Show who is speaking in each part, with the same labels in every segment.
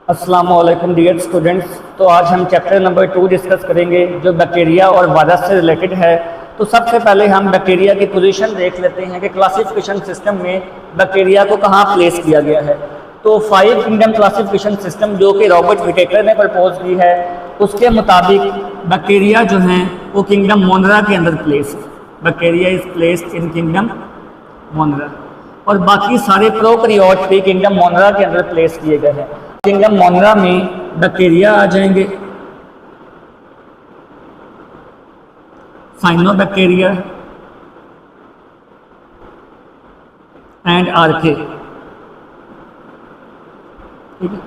Speaker 1: अस्सलामुअलैकुम dear students. तो आज हम चैप्टर नंबर 2 डिस्कस करेंगे जो बैक्टीरिया और वायरस से रिलेटेड है। तो सबसे पहले हम बैक्टीरिया की पोजीशन देख लेते हैं कि क्लासिफिकेशन सिस्टम में बैक्टीरिया को कहाँ प्लेस किया गया है। तो 5 किंगडम क्लासिफिकेशन सिस्टम जो कि रॉबर्ट विटेकर ने प्रपोज की है, उसके मुताबिक बैक्टीरिया जो हैं वो किंगडम मोनरा के अंदर प्लेस है। Bacteria is placed in kingdom मोनरा और बाकी सारे प्रोकैरियोट भी किंगडम मोनरा के अंदर प्लेस किए गए हैं। किंगडम मोनरा में बैक्टीरिया आ जाएंगे, साइनोबैक्टीरिया एंड आर्के। ठीक है,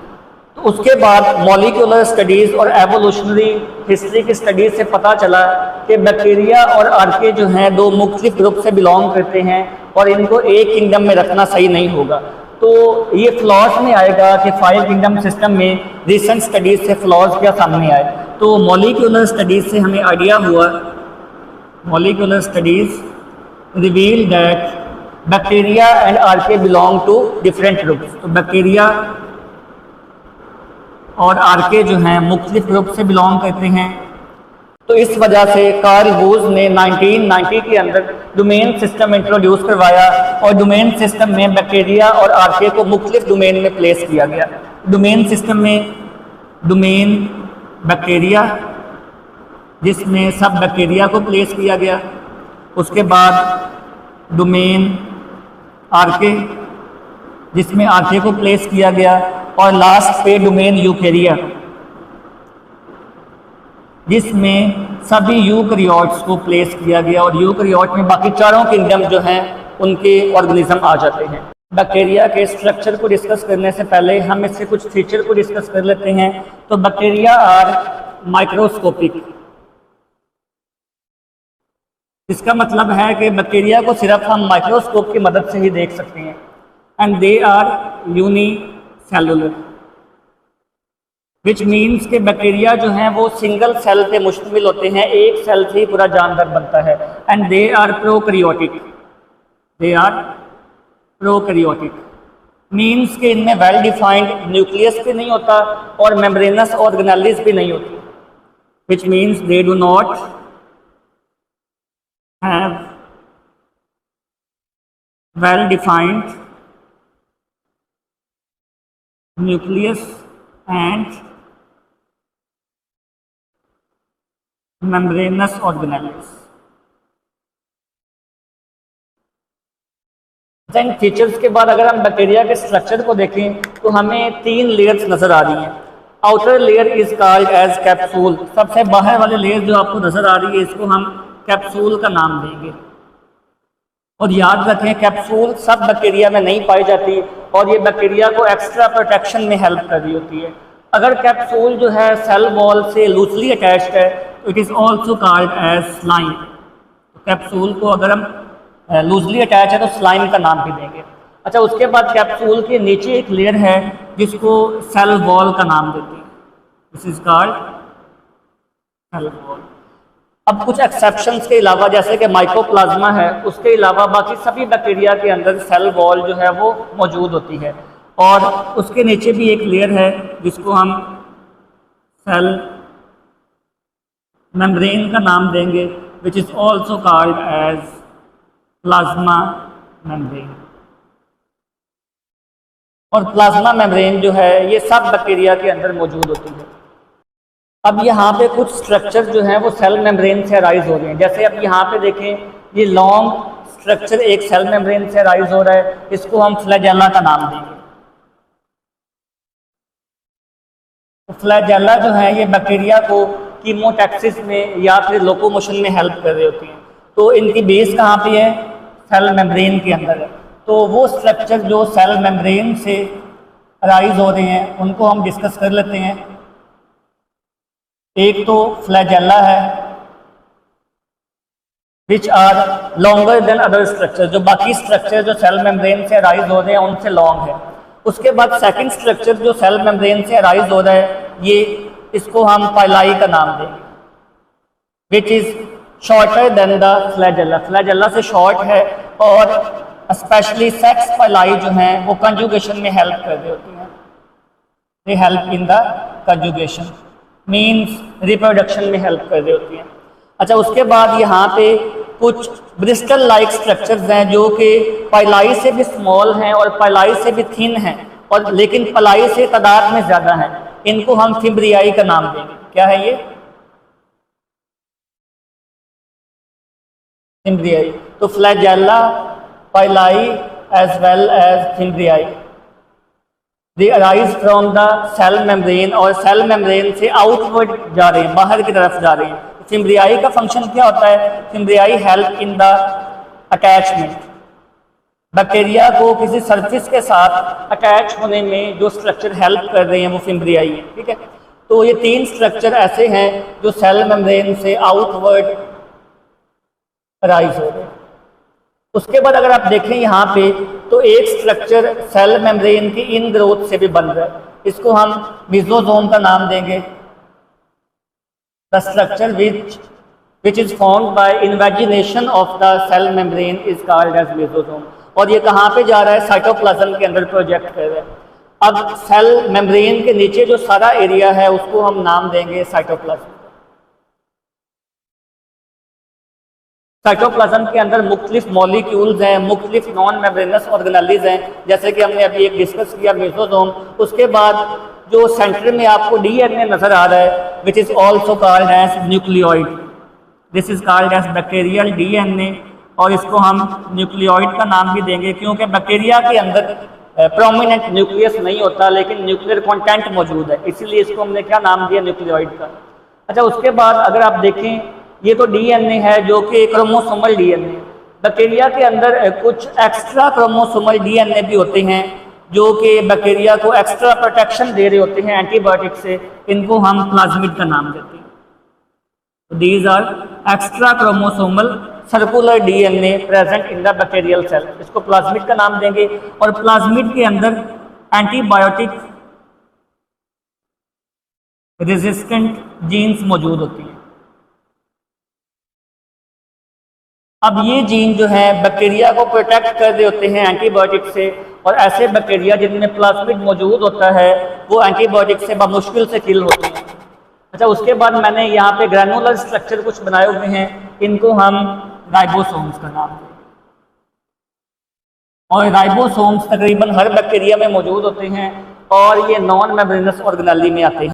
Speaker 1: तो उसके बाद मॉलिक्यूलर स्टडीज और एवोल्यूशनरी हिस्ट्री की स्टडीज से पता चला कि बैक्टीरिया और आर्के जो हैं दो मुख्तलिफ ग्रुप से बिलोंग करते हैं और इनको एक किंगडम में रखना सही नहीं होगा। तो ये फ्लॉज में आएगा कि 5 किंगडम सिस्टम में रिसेंट स्टडीज से फ्लॉज क्या सामने आए। तो मॉलिक्यूलर स्टडीज से हमें आइडिया हुआ, molecular studies reveal that bacteria and archaea belong to different groups. तो बैक्टीरिया और आर्के जो हैं मुख्तलिफ ग्रुप से बिलोंग करते हैं। तो इस वजह से कार्ल वूज ने 1990 के अंदर डोमेन सिस्टम इंट्रोड्यूस करवाया और डोमेन सिस्टम में बैक्टीरिया और आर्के को मुख्तलिफ डोमेन में प्लेस किया गया। डोमेन सिस्टम में डोमेन बैक्टीरिया जिसमें सब बैक्टीरिया को प्लेस किया गया, उसके बाद डोमेन आर्के जिसमें आर्के को प्लेस किया गया और लास्ट पे डोमेन यूकेरिया जिसमें सभी यूकैरियोट्स को प्लेस किया गया और यूकैरियोट में बाकी चारों किंगडम जो हैं उनके ऑर्गेनिज्म आ जाते हैं। बैक्टीरिया के स्ट्रक्चर को डिस्कस करने से पहले हम इसके कुछ फीचर को डिस्कस कर लेते हैं। तो बैक्टीरिया आर माइक्रोस्कोपिक। इसका मतलब है कि बैक्टीरिया को सिर्फ हम माइक्रोस्कोप की मदद से ही देख सकते हैं। And they are unicellular which means के बैक्टीरिया जो हैं वो सिंगल सेल पे मुश्तमिल होते हैं, एक सेल से ही पूरा जानवर बनता है। And they are prokaryotic. They are prokaryotic means के इनमें वेल डिफाइंड न्यूक्लियस भी नहीं होता और मेम्ब्रेनस ऑर्गेनेलिस भी नहीं होती, which means they do not have well defined nucleus and membranes organelles. In features के बाद अगर हम बैक्टीरिया के स्ट्रक्चर को देखें तो हमें 3 लेयर्स नजर आ रही हैं। Outer layer is called as capsule. सबसे बाहर वाले लेयर जो आपको नजर आ रही है इसको हम कैप्सूल का नाम देंगे। और याद रखें कैप्सूल सब बैक्टीरिया में नहीं पाई जाती और ये बैक्टीरिया को एक्स्ट्रा प्रोटेक्शन में हेल्प कर रही होती है। अगर कैप्सूल जो है सेल वॉल से लूजली अटैच्ड है तो it is also called as slime. Capsule को अगर हम लूजली अटैच है तो स्लाइम का नाम भी देंगे। अच्छा, उसके बाद कैप्सूल के नीचे एक लेयर है जिसको सेल वॉल का नाम देते हैं। This is called cell wall. अब कुछ एक्सेप्शंस के अलावा जैसे कि माइकोप्लाज्मा है, उसके अलावा बाकी सभी बैक्टीरिया के अंदर सेल वॉल जो है वो मौजूद होती है और उसके नीचे भी एक लेयर है जिसको हम सेल मेम्ब्रेन का नाम देंगे, which is also called as plasma membrane. और प्लाज्मा मेम्ब्रेन जो है ये सब बैक्टीरिया के अंदर मौजूद होती है। अब यहाँ पे कुछ स्ट्रक्चर जो हैं वो सेल मेम्ब्रेन से अराइज हो रहे हैं। जैसे अब यहाँ पे देखें, ये लॉन्ग स्ट्रक्चर एक सेल मेम्ब्रेन से अराइज हो रहा है, इसको हम फ्लैजेला का नाम देंगे। तो फ्लैजेला जो है ये बैक्टीरिया को कीमोटैक्सिस में या फिर लोकोमोशन में हेल्प कर रही होती हैं। तो इनकी बेस कहाँ पे है? सेल मेम्ब्रेन के अंदर है। तो वो स्ट्रक्चर जो सेल मेम्ब्रेन से अराइज हो रहे हैं उनको हम डिस्कस कर लेते हैं। एक तो फ्लैजेला है which are longer than other structure. जो बाकी स्ट्रक्चर जो सेल मेम्ब्रेन से अराइज हो रहे हैं उनसे लॉन्ग है। उसके बाद सेकंड स्ट्रक्चर जो सेल मेम्ब्रेन से अराइज हो रहा है ये इसको हम पाइलाई का नाम देंगे, which is shorter than the flagella. Flagella से शॉर्ट है और स्पेशली सेक्स पाइलाई जो हैं वो कंजुगेशन में हेल्प कर रही होती हैं। They help in the conjugation, means reproduction में हेल्प कर रही होती हैं। अच्छा, उसके बाद यहाँ पे कुछ ब्रिस्टल लाइक स्ट्रक्चर्स हैं जो कि पाइलाई से भी स्मॉल हैं और पाइलाई से भी थिन हैं, और लेकिन पलाई से तादाद में ज़्यादा हैं। इनको हम फिम्ब्रियाई का नाम देंगे। क्या है ये? फिम्ब्रियाई। तो flagella, pili as well as fimbriae, they arise from the cell membrane, और सेल मेम्ब्रेन से आउटवर्ड जा रहे हैं, बाहर की तरफ जा रहे हैं। फिम्ब्रियाई का फंक्शन क्या होता है? Fimbriae help in the attachment, bacteria को किसी सरफेस के साथ अटैच होने में जो स्ट्रक्चर हेल्प कर रहे हैं वो फिम्ब्रियाई है। ठीक है, तो ये 3 स्ट्रक्चर ऐसे हैं जो सेल मेम्ब्रेन से आउटवर्ड अराइज हो रहे हैं। उसके बाद अगर आप देखें यहाँ पे, तो एक स्ट्रक्चर सेल मेम्ब्रेन की इन ग्रोथ से भी बन रहा है, इसको हम मेसोसोम का नाम देंगे। The structure which is formed by invagination of the cell membrane is called as mesosome। और ये कहाँ पे जा रहा है? साइटोप्लाज्म के अंदर प्रोजेक्ट कर रहा है। अब सेल मेम्ब्रेन के नीचे जो सारा एरिया है उसको हम नाम देंगे साइटोप्लाज्म। साइटोप्लाज्म के अंदर मुख्तलिफ मॉलिक्यूल्स हैं, मुख्तलिफ नॉन मेम्ब्रेनस ऑर्गेनेलिज हैं, जैसे कि हमने अभी एक डिस्कस किया मेसोसोम। उसके बाद जो सेंटर में आपको डीएनए नजर आ रहा है, which is also called as nucleoid, this is called as bacterial DNA, और इसको हम न्यूक्लियोइड का नाम भी देंगे क्योंकि बैक्टीरिया के अंदर प्रोमिनेंट न्यूक्लियस नहीं होता लेकिन न्यूक्लियर कंटेंट मौजूद है, इसीलिए इसको हमने क्या नाम दिया? न्यूक्लियोइड का। अच्छा, उसके बाद अगर आप देखें, ये तो डीएनए है जो कि क्रोमोसोमल डीएनए। बैक्टीरिया के अंदर कुछ एक्स्ट्रा क्रोमोसोमल डीएनए भी होते हैं जो कि बैक्टीरिया को एक्स्ट्रा प्रोटेक्शन दे रहे होते हैं एंटीबायोटिक से, इनको हम प्लाज्मिड का नाम देते हैं। These are extra chromosomal circular DNA present in the bacterial cell, इसको प्लाज्मिड का नाम देंगे। और प्लाज्मिड के अंदर एंटीबायोटिक रेजिस्टेंट जीन्स मौजूद होती हैं। अब ये जीन जो है बैक्टीरिया को प्रोटेक्ट कर रहे होते हैं एंटीबायोटिक से, और ऐसे बैक्टीरिया जिनमें प्लाज्मिड मौजूद होता है वो एंटीबायोटिक से बमुश्किल से किल होते हैं। अच्छा, उसके बाद मैंने यहाँ पे ग्रैनुलर स्ट्रक्चर कुछ बनाए हुए हैं, इनको हम राइबोसोम्स का नाम दें। और राइबोसोम्स तकरीबन हर बैक्टीरिया में मौजूद होते हैं और ये नॉन मेम्ब्रेनस ऑर्गेनेली में आते हैं।